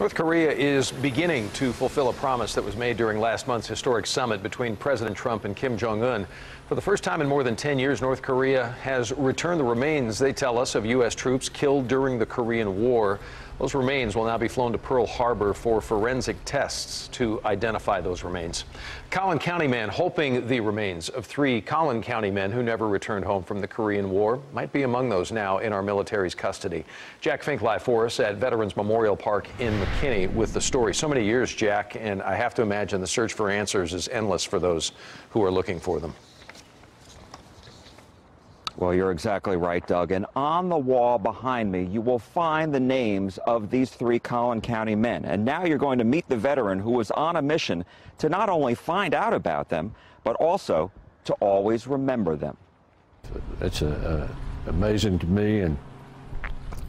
North Korea is beginning to fulfill a promise that was made during last month's historic summit between President Trump and Kim Jong-un. For the first time in more than 10 years, North Korea has returned the remains, they tell us, of U.S. troops killed during the Korean War. Those remains will now be flown to Pearl Harbor for forensic tests to identify those remains. Collin County man hoping the remains of 3 Collin County men who never returned home from the Korean War might be among those now in our military's custody. Jack Fink live for us at Veterans Memorial Park in McKinney with the story. So many years, Jack, and I have to imagine the search for answers is endless for those who are looking for them. Well, you're exactly right, Doug. And on the wall behind me, you will find the names of these 3 Collin County men. And now you're going to meet the veteran who was on a mission to not only find out about them, but also to always remember them. It's amazing to me, and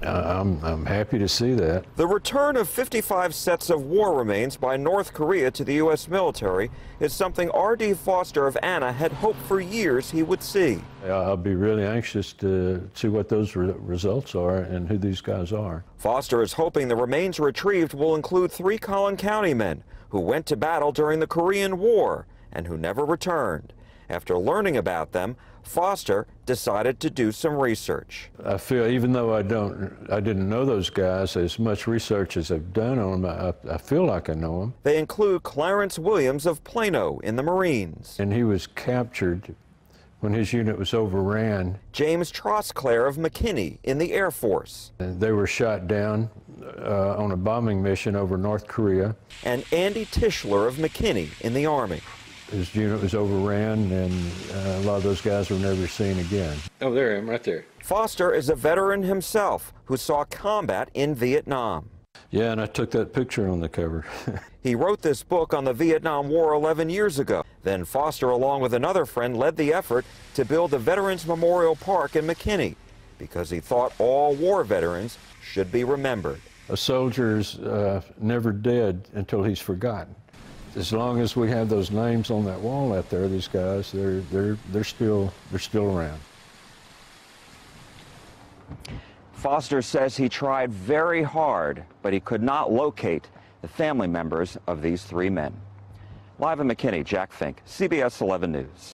I'm happy to see that. The return of 55 sets of war remains by North Korea to the U.S. military is something R.D. Foster of Anna had hoped for years he would see. I'll be really anxious to see what those results are and who these guys are. Foster is hoping the remains retrieved will include 3 Collin County men who went to battle during the Korean War and who never returned. After learning about them, Foster decided to do some research. I feel, even though I didn't know those guys, as much research as I've done on them, I feel like I know them. They include Clarence Williams of Plano in the Marines. And he was captured when his unit was overran. James Trosclair of McKinney in the Air Force. And they were shot down on a bombing mission over North Korea. And Andy Tischler of McKinney in the Army. His unit was overran, and a lot of those guys were never seen again. Oh, there I am, right there. Foster is a veteran himself who saw combat in Vietnam. Yeah, and I took that picture on the cover. He wrote this book on the Vietnam War 11 years ago. Then Foster, along with another friend, led the effort to build the Veterans Memorial Park in McKinney because he thought all war veterans should be remembered. A soldier's never dead until he's forgotten. As long as we have those names on that wall out there, these guys, they're still around. Foster says he tried very hard, but he could not locate the family members of these 3 men. Live in McKinney, Jack Fink, CBS 11 News.